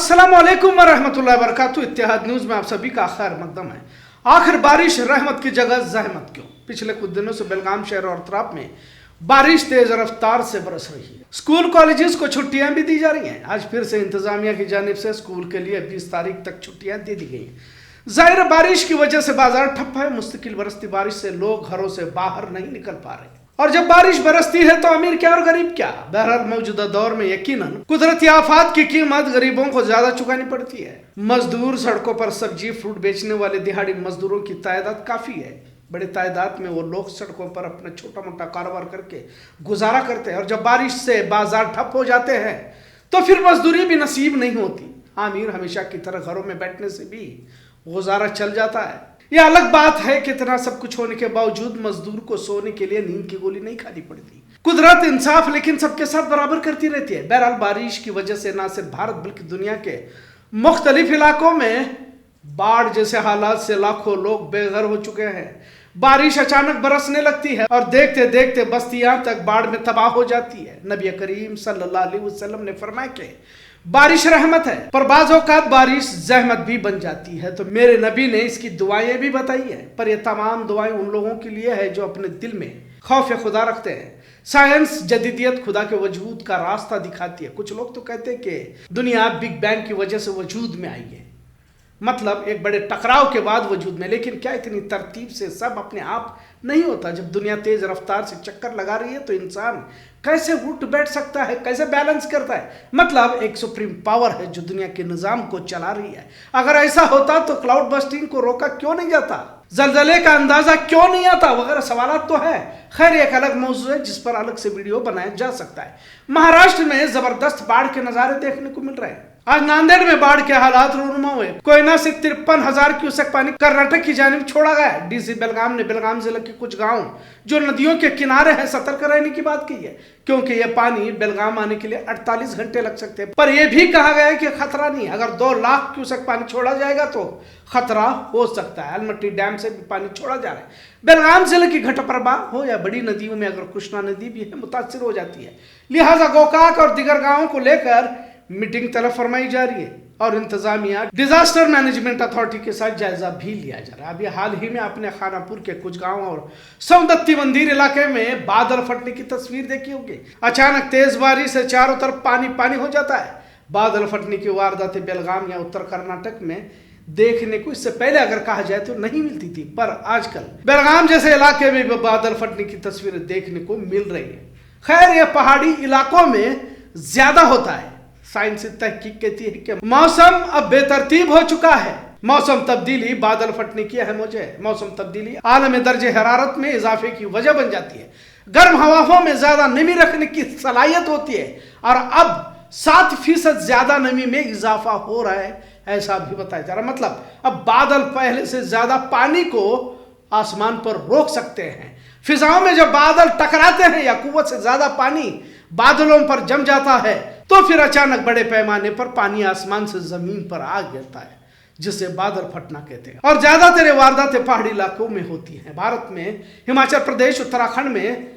अस्सलाम वालेकुम वरहमतुल्लाहि वबरकातुहू। इत्तेहाद न्यूज़ में आप सभी का खैर मकदम है। आखिर बारिश रहमत की जगह जहमत क्यों? पिछले कुछ दिनों से बेलगाम शहर और अतराफ में बारिश तेज रफ्तार से बरस रही है। स्कूल कॉलेजेस को छुट्टियां भी दी जा रही हैं। आज फिर से इंतजामिया की जानिब से स्कूल के लिए 20 तारीख तक छुट्टियां दे दी गई हैं। जाहिर बारिश की वजह से बाजार ठप है। मुस्तकिल बरसती बारिश से लोग घरों से बाहर नहीं निकल पा रहे, और जब बारिश बरसती है तो अमीर क्या और गरीब क्या। बहरहाल मौजूदा दौर में यकीनन कुदरती आफात की कीमत गरीबों को ज्यादा चुकानी पड़ती है। मजदूर, सड़कों पर सब्जी फ्रूट बेचने वाले दिहाड़ी मजदूरों की तादाद काफी है। बड़े तादाद में वो लोग सड़कों पर अपना छोटा मोटा कारोबार करके गुजारा करते हैं, और जब बारिश से बाजार ठप हो जाते हैं तो फिर मजदूरी भी नसीब नहीं होती। आमिर हमेशा की तरह घरों में बैठने से भी गुजारा चल जाता है। यह अलग बात है कि इतना सब कुछ होने के बावजूद मजदूर को सोने के लिए नींद की गोली नहीं खानी पड़ती। कुदरत इंसाफ लेकिन सबके साथ बराबर करती रहती है। बहरहाल बारिश की वजह से न सिर्फ भारत बल्कि दुनिया के मुख्तलिफ इलाकों में बाढ़ जैसे हालात से लाखों लोग बेघर हो चुके हैं। बारिश अचानक बरसने लगती है और देखते देखते बस्तियां तक बाढ़ में तबाह हो जाती है। नबी करीम सल्लल्लाहु अलैहि वसल्लम ने फरमाया कि बारिश रहमत है, पर बाज़ औक़ात बारिश जहमत भी बन जाती है। तो मेरे नबी ने इसकी दुआएं भी बताई है, पर यह तमाम दुआएं उन लोगों के लिए है जो अपने दिल में खौफ खुदा रखते हैं। साइंस जदीदियत खुदा के वजूद का रास्ता दिखाती है। कुछ लोग तो कहते हैं कि दुनिया बिग बैंग की वजह से वजूद में आई है, मतलब एक बड़े टकराव के बाद वजूद में। लेकिन क्या इतनी तरतीब से सब अपने आप नहीं होता? जब दुनिया तेज रफ्तार से चक्कर लगा रही है तो इंसान कैसे उठ बैठ सकता है, कैसे बैलेंस करता है? मतलब एक सुप्रीम पावर है जो दुनिया के निजाम को चला रही है। अगर ऐसा होता तो क्लाउड बस्टिंग को रोका क्यों नहीं जाता, जलजले का अंदाजा क्यों नहीं आता, वगैरह सवालात तो है। खैर एक अलग मौजूद है जिस पर अलग से वीडियो बनाया जा सकता है। महाराष्ट्र में जबरदस्त बाढ़ के नजारे देखने को मिल रहे हैं। आज नांदेड़ में बाढ़ के हालात रूनुमा हुए। कोयना से 53,000 क्यूसेक पानी कर्नाटक की जानिब छोड़ा गया। डीसी बेलगाम ने बेलगाम जिले के कुछ गांव जो नदियों के किनारे हैं सतर्क रहने की बात की है, क्योंकि यह पानी बेलगाम आने के लिए 48 घंटे लग सकते हैं। पर यह भी कहा गया है कि खतरा नहीं, अगर 2 लाख क्यूसेक पानी छोड़ा जाएगा तो खतरा हो सकता है। अलमट्टी डैम से भी पानी छोड़ा जा रहा है। बेलगाम जिले की घटप्रभा हो या बड़ी नदियों में अगर कृष्णा नदी भी है मुतासिर हो जाती है। लिहाजा गोकाक और दिगर गांवों को लेकर मीटिंग तलब फरमाई जा रही है और इंतजामिया डिजास्टर मैनेजमेंट अथॉरिटी के साथ जायजा भी लिया जा रहा है। अभी हाल ही में आपने खानापुर के कुछ गांव और सौदत्ती मंदिर इलाके में बादल फटने की तस्वीर देखी होगी। अचानक तेज बारिश से चारों तरफ पानी पानी हो जाता है। बादल फटने की वारदातें बेलगाम या उत्तर कर्नाटक में देखने को इससे पहले अगर कहा जाए तो नहीं मिलती थी, पर आजकल बेलगाम जैसे इलाके में भी बादल फटने की तस्वीरें देखने को मिल रही है। खैर यह पहाड़ी इलाकों में ज्यादा होता है। साइंसी तहकीक कहती है कि मौसम अब बेतरतीब हो चुका है। मौसम तब्दीली बादल फटने की अहम वजह है। मौसम तब्दीली आलमी दर्जे हरारत में इजाफे की वजह बन जाती है। गर्म हवाओं में ज्यादा नमी रखने की सलाहियत होती है, और अब 7% ज्यादा नमी में इजाफा हो रहा है, ऐसा भी बताया जा रहा है। मतलब अब बादल पहले से ज्यादा पानी को आसमान पर रोक सकते हैं। फिजाओं में जब बादल टकराते हैं या कुव्वत से ज्यादा पानी बादलों पर जम जाता है तो फिर अचानक बड़े पैमाने पर पानी आसमान से जमीन पर आ गिरता है, जिसे बादल फटना कहते हैं। और ज्यादातर ये वारदातें पहाड़ी इलाकों में होती हैं। भारत में हिमाचल प्रदेश उत्तराखंड में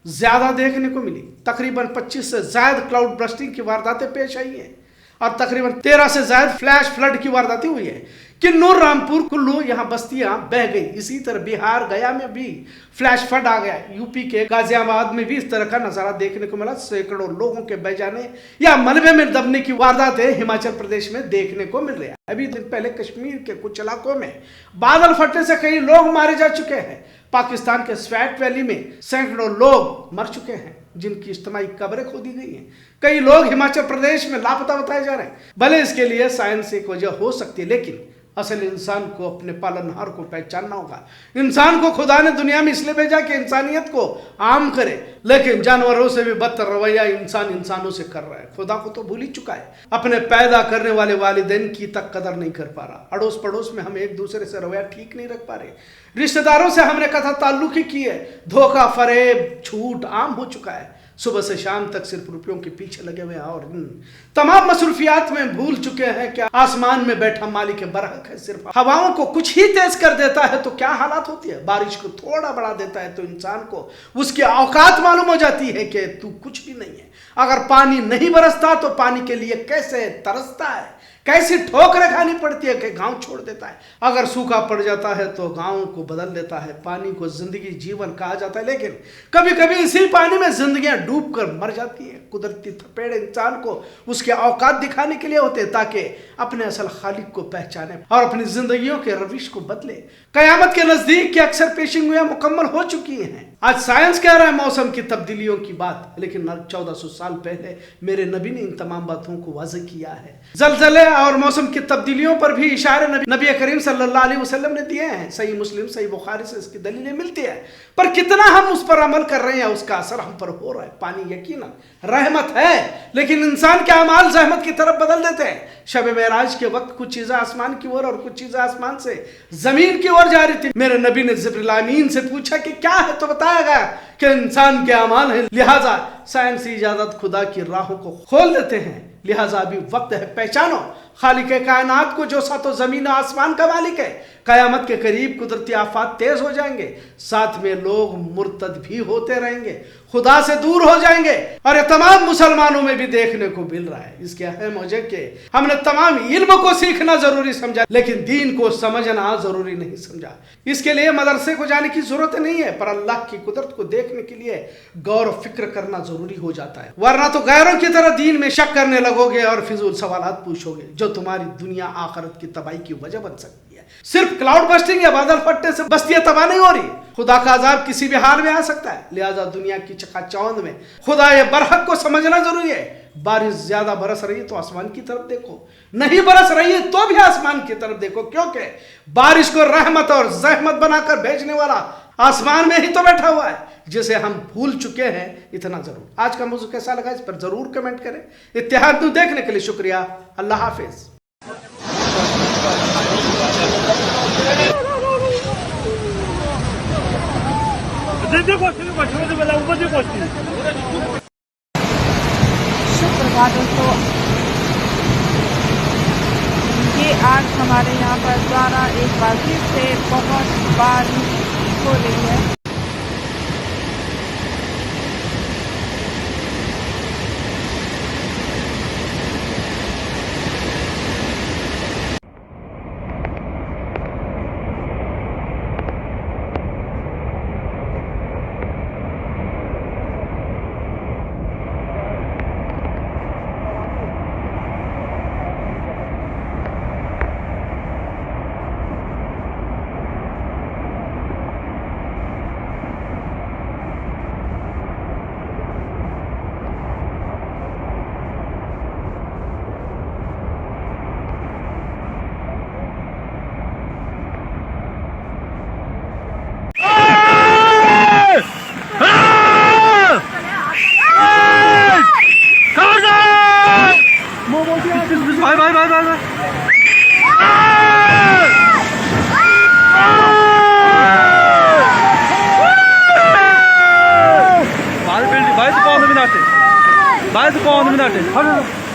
ज्यादा देखने को मिली। तकरीबन 25 से ज्यादा क्लाउड बस्टिंग की वारदातें पेश आई हैं और तकरीबन 13 से ज्यादा फ्लैश फ्लड की वारदातें हुई है। किन्नौर, रामपुर, कुल्लू यहाँ बस्तियां बह गई। इसी तरह बिहार गया में भी फ्लैश फ्लड आ गया। यूपी के गाजियाबाद में भी इस तरह का नजारा देखने को मिला। सैकड़ों लोगों के बह जाने या मलबे में दबने की वारदातें हिमाचल प्रदेश में देखने को मिल रही है। अभी दिन पहले कश्मीर के कुछ इलाकों में बादल फटने से कई लोग मारे जा चुके हैं। पाकिस्तान के स्वैट वैली में सैकड़ों लोग मर चुके हैं, जिनकी इज्तिमाई कब्रें खोदी गई हैं। कई लोग हिमाचल प्रदेश में लापता बताए जा रहे हैं। भले इसके लिए साइंस एक वजह हो सकती है, लेकिन असल इंसान को अपने पालनहार को पहचानना होगा। इंसान को खुदा ने दुनिया में इसलिए भेजा कि इंसानियत को आम करे, लेकिन जानवरों से भी बदतर रवैया इंसान इंसानों से कर रहा है। खुदा को तो भूल ही चुका है। अपने पैदा करने वाले वालिदैन की तक कदर नहीं कर पा रहा। अड़ोस पड़ोस में हम एक दूसरे से रवैया ठीक नहीं रख पा रहे। रिश्तेदारों से हमने कथा ताल्लुक ही की है। धोखा, फरेब, झूठ आम हो चुका है। सुबह से शाम तक सिर्फ रुपयों के पीछे लगे हुए हैं और तमाम मसरूफियात में भूल चुके हैं कि आसमान में बैठा मालिक बरहक है। सिर्फ हवाओं को कुछ ही तेज कर देता है तो क्या हालात होती है। बारिश को थोड़ा बढ़ा देता है तो इंसान को उसकी औकात मालूम हो जाती है कि तू कुछ भी नहीं है। अगर पानी नहीं बरसता तो पानी के लिए कैसे तरसता है, कैसी ठोकरें खानी पड़ती है कि गांव छोड़ देता है। अगर सूखा पड़ जाता है तो गांव को बदल देता है। पानी को जिंदगी जीवन कहा जाता है, लेकिन कभी कभी इसी पानी में जिंदगियां डूब कर मर जाती है। कुदरती थपेड़े इंसान को उसके औकात दिखाने के लिए होते हैं, ताकि अपने असल खालिक को पहचाने और अपनी जिंदगियों के रविश को बदले। कयामत के नजदीक की अक्सर पेशिंगोयां मुकम्मल हो चुकी हैं। आज साइंस कह रहा है मौसम की तब्दीलियों की बात, लेकिन 1400 साल पहले मेरे नबी ने इन तमाम बातों को वाज़ेह किया है। जलजले और मौसम की तब्दीलियों पर भी इशारे नबी करीम सल्लल्लाहु अलैहि वसल्लम ने दिए हैं। सही मुस्लिम, सही बुखारी से इसकी दलीलें मिलती है, पर कितना हम उस पर अमल कर रहे हैं, उसका असर हम पर हो रहा है। पानी यकीनन रहमत है, लेकिन इंसान के अमाल जहमत की तरफ बदल देते हैं। शब मेराज के वक्त कुछ चीजें आसमान की ओर और कुछ चीजें आसमान से जमीन की ओर जा रही थी। मेरे नबी ने जिब्रील अमीन से पूछा कि क्या है, तो बताया गया कि इंसान के अमाल है। लिहाजा साइंसी इजाजत खुदा की राहों को खोल देते हैं। लिहाजा अभी वक्त है पहचानो खालिक कायनात को, जो सातों जमीन और आसमान का मालिक है। कयामत के करीब कुदरती आफात तेज हो जाएंगे, साथ में लोग मुर्तद भी होते रहेंगे, खुदा से दूर हो जाएंगे, और ये तमाम मुसलमानों में भी देखने को मिल रहा है। इसके अहम वजह के हमने तमाम इल्म को सीखना जरूरी समझा, लेकिन दीन को समझना जरूरी नहीं समझा। इसके लिए मदरसे को जाने की जरूरत नहीं है, पर अल्लाह की कुदरत को देखने के लिए गौर फिक्र करना जरूरी हो जाता है। वरना तो गैरों की तरह दीन में शक करने लगोगे और फिजूल सवालात पूछोगे, जो तुम्हारी दुनिया आखिरत की तबाही की वजह बन सकती है। सिर्फ क्लाउड बस्टिंग या बादल फटने से बस्तियां तबाह नहीं हो रही, खुदा का अजाब किसी भी हाल में आ सकता है। लिहाजा दुनिया की चकाचौंध में खुदा ये बरहक को समझना जरूरी है। बारिश ज्यादा बरस रही है तो आसमान की तरफ देखो, नहीं बरस रही है तो भी आसमान की तरफ देखो, क्योंकि बारिश को रहमत और जहमत बनाकर भेजने वाला आसमान में ही तो बैठा हुआ है, जिसे हम भूल चुके हैं। इतना जरूर। आज का मौजू कैसा लगा इस पर जरूर कमेंट करें। इत्तेहाद न्यूज़ देखने के लिए शुक्रिया। अल्लाह हाफिज। सुप्रभात दोस्तों, ये आज हमारे यहाँ पर द्वारा एक बार फिर से बहुत बारिश हो रही है। Vai do pau no minate.